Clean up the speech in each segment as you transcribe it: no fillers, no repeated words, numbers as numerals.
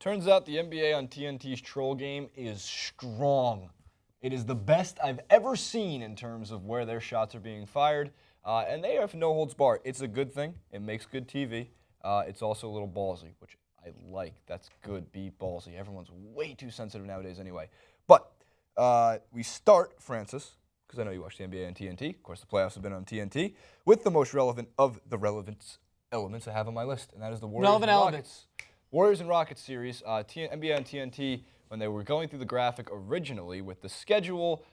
Turns out the NBA on TNT's Troll Game is strong. It is the best I've ever seen in terms of where their shots are being fired, and they have no holds barred. It's a good thing. It makes good TV. It's also a little ballsy, which I like. That's good. Be ballsy. Everyone's way too sensitive nowadays anyway. But we start, Francis, because I know you watch the NBA on TNT. Of course, the playoffs have been on TNT, with the most relevant of the relevance elements I have on my list, and that is the Warriors and Rockets. Warriors and Rockets series, NBA on TNT, when they were going through the graphic originally with the schedule,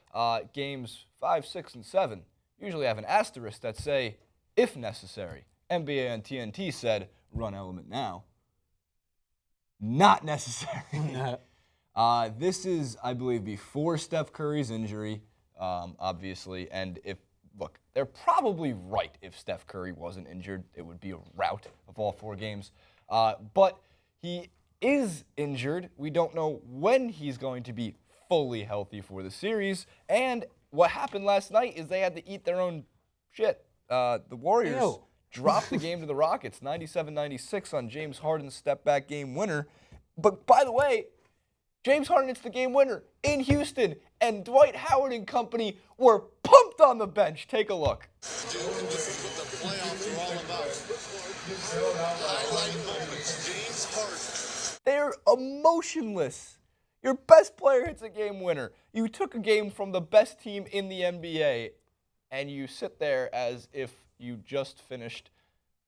games 5, 6, and 7 usually have an asterisk that say, if necessary. NBA on TNT said, run element now. Not necessary. This is, I believe, before Steph Curry's injury, obviously, and look, they're probably right. If Steph Curry wasn't injured, it would be a rout of all 4 games. But he is injured. We don't know when he's going to be fully healthy for the series. And what happened last night is they had to eat their own shit. The Warriors dropped the game to the Rockets, 97-96 on James Harden's step-back game winner. But by the way, James Harden hits the game winner in Houston, and Dwight Howard and company were pumped on the bench. Take a look. This is what the playoffs are all about. Highlight moments. James Harden. They're emotionless. Your best player hits a game winner. You took a game from the best team in the NBA, and you sit there as if you just finished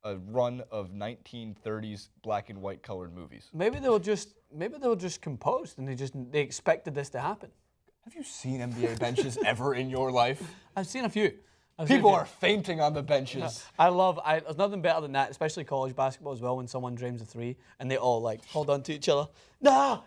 a run of 1930s black and white colored movies. Maybe they were just composed and they expected this to happen. Have you seen NBA benches ever in your life? I've seen a few. People are fainting on the benches. There's nothing better than that, especially college basketball as well, when someone dreams a 3 and they all like hold on to each other. No,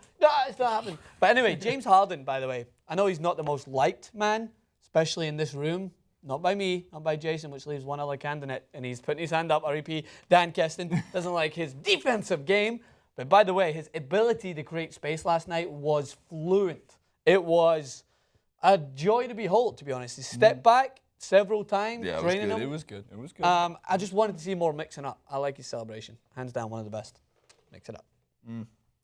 it's not happening. But anyway, James Harden, by the way, I know he's not the most liked man, especially in this room. Not by me, not by Jason, which leaves one other candidate, and he's putting his hand up, REP. Dan Keston doesn't like his defensive game. But by the way, his ability to create space last night was fluent. It was a joy to behold, to be honest. He stepped back several times, draining him. It was good. It was good. I just wanted to see more mixing up. I like his celebration. Hands down, one of the best. Mix it up.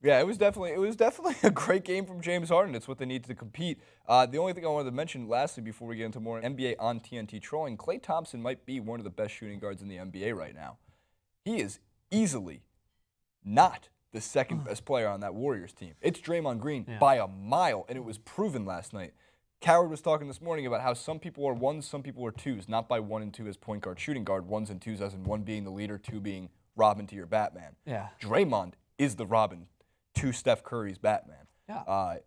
Yeah, it was definitely a great game from James Harden. It's what they need to compete. The only thing I wanted to mention lastly before we get into more NBA on TNT trolling, Klay Thompson might be one of the best shooting guards in the NBA right now. He is easily not the second best player on that Warriors team. It's Draymond Green by a mile, and it was proven last night. Cowherd was talking this morning about how some people are 1s, some people are 2s, not by 1 and 2 as point guard, shooting guard, 1s and 2s as in 1 being the leader, 2 being Robin to your Batman. Yeah. Draymond is the Robin to Steph Curry's Batman. Yeah.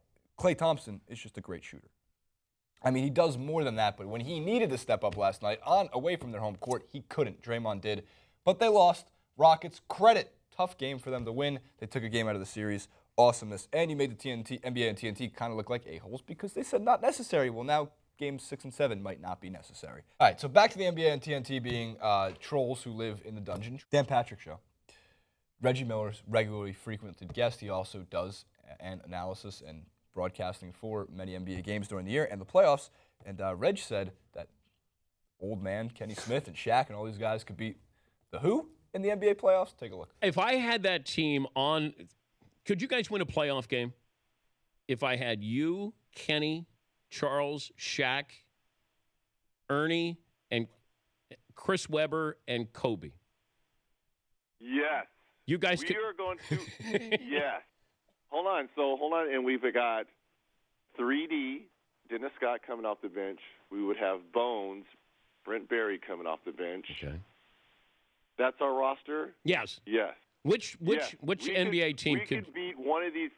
Klay Thompson is just a great shooter. I mean, he does more than that, but when he needed to step up last night away from their home court, he couldn't. Draymond did. But they lost. Rockets, credit. Tough game for them to win. They took a game out of the series. Awesomeness. And you made the NBA and TNT kind of look like a-holes because they said not necessary. Well, now games 6 and 7 might not be necessary. All right, so back to the NBA and TNT being trolls who live in the dungeon. Dan Patrick Show. Reggie Miller's regularly frequented guest. He also does an analysis and broadcasting for many NBA games during the year and the playoffs. And Reg said that old man Kenny Smith and Shaq and all these guys could beat the who in the NBA playoffs? Take a look. If I had that team on, could you guys win a playoff game? If I had you, Kenny, Charles, Shaq, Ernie, and Chris Webber, and Kobe. Yes. You guys we are going to, yes. Hold on, and we've got 3D, Dennis Scott coming off the bench. We would have Bones, Brent Berry coming off the bench. Okay. That's our roster? Yes. Yes. Which NBA team could beat one of these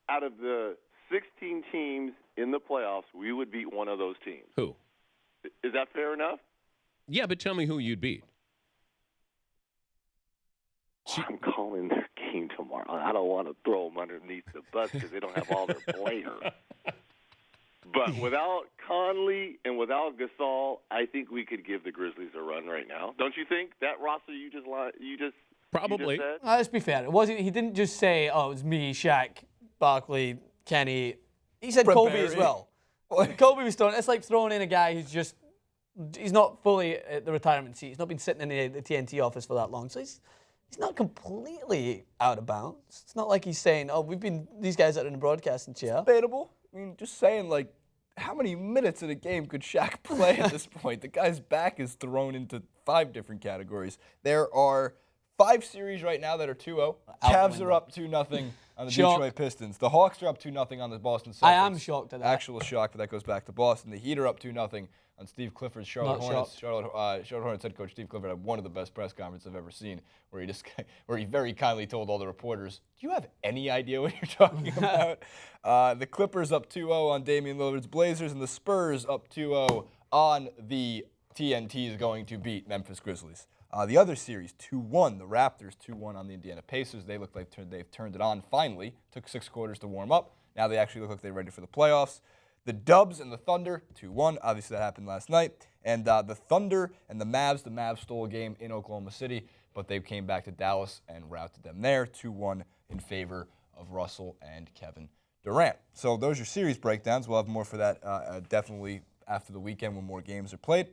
out of the 16 teams in the playoffs? We would beat one of those teams. Who? Is that fair enough? Yeah, but tell me who you'd beat. I'm calling their game tomorrow. I don't want to throw them underneath the bus because they don't have all their players. But without Conley and without Gasol, I think we could give the Grizzlies a run right now. Don't you think? That roster you just probably. You just said? Let's be fair. It wasn't. He didn't just say, "Oh, it was me, Shaq, Barkley, Kenny." He said Kobe as well. Kobe was throwing. It's like throwing in a guy who's just—he's not fully at the retirement seat. He's not been sitting in the TNT office for that long. So he's not completely out of bounds. It's not like he's saying, oh, these guys are in the broadcasting chair. Debatable. I mean, just saying, like, how many minutes in a game could Shaq play at this point? The guy's back is thrown into 5 different categories. There are 5 series right now that are 2-0. Cavs are up 2-0 on the Detroit Pistons. The Hawks are up 2-0 on the Boston Celtics. I am shocked at that. Actual shock, but that goes back to Boston. The Heat are up 2-0 on Steve Clifford's Charlotte Hornets. Charlotte Hornets head coach Steve Clifford had one of the best press conferences I've ever seen, where he very kindly told all the reporters, "Do you have any idea what you're talking about?" The Clippers up 2-0 on Damian Lillard's Blazers, and the Spurs up 2-0 on the TNT's going to beat Memphis Grizzlies. The other series, 2-1, the Raptors 2-1 on the Indiana Pacers. They look like they've turned it on finally. Took 6 quarters to warm up. Now they actually look like they're ready for the playoffs. The Dubs and the Thunder, 2-1. Obviously, that happened last night. And the Thunder and the Mavs stole a game in Oklahoma City, but they came back to Dallas and routed them there, 2-1 in favor of Russell and Kevin Durant. So those are series breakdowns. We'll have more for that definitely after the weekend when more games are played.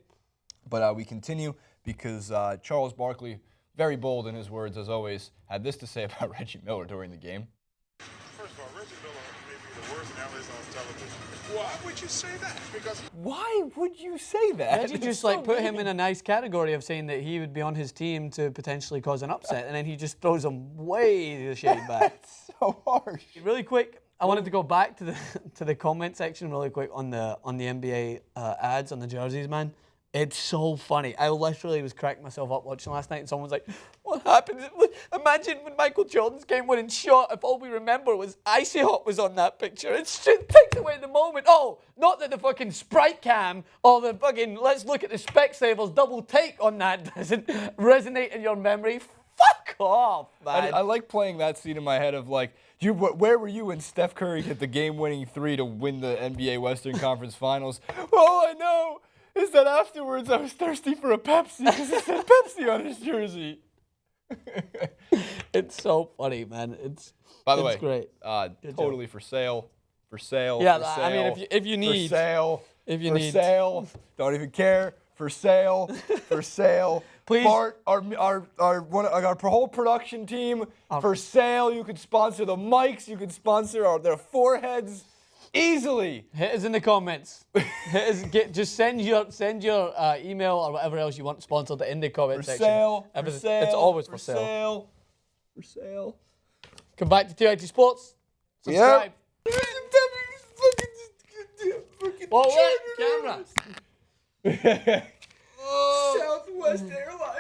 But we continue because Charles Barkley, very bold in his words as always, had this to say about Reggie Miller during the game. First of all, Reggie Miller may be the worst analyst on television. Why would you say that? Because why would you say that? Reggie just like put him in a nice category of saying that he would be on his team to potentially cause an upset, and then he just throws him way the shade back. That's so harsh. Really quick, I wanted to go back to the comment section really quick on the NBA ads on the jerseys, man. It's so funny. I literally was cracking myself up watching last night, and someone was like, "What happened? Imagine when Michael Jordan's game-winning shot, if all we remember was Icy Hot was on that picture. It takes away the moment. Oh, not that the fucking Sprite Cam or the fucking let's look at the Specsavers double take on that doesn't resonate in your memory. Fuck off, man." I like playing that scene in my head of like, where were you when Steph Curry hit the game-winning 3 to win the NBA Western Conference Finals? All I know is that afterwards I was thirsty for a Pepsi because it said Pepsi on his jersey. It's so funny, man. By the way, great. Totally for sale. For sale. Yeah, for sale, I mean, if you need, for sale, if you for need, sale, don't even care. For sale, for sale. Please. Bart, our whole production team, for sale. You could sponsor the mics. You could sponsor their foreheads. Easily. Hit us in the comments. Just send your email or whatever else you want sponsored in the comment section. For sale. It's always for sale. For sale. Come back to TNT Sports. Subscribe. Yep. Well, camera. Southwest Airlines.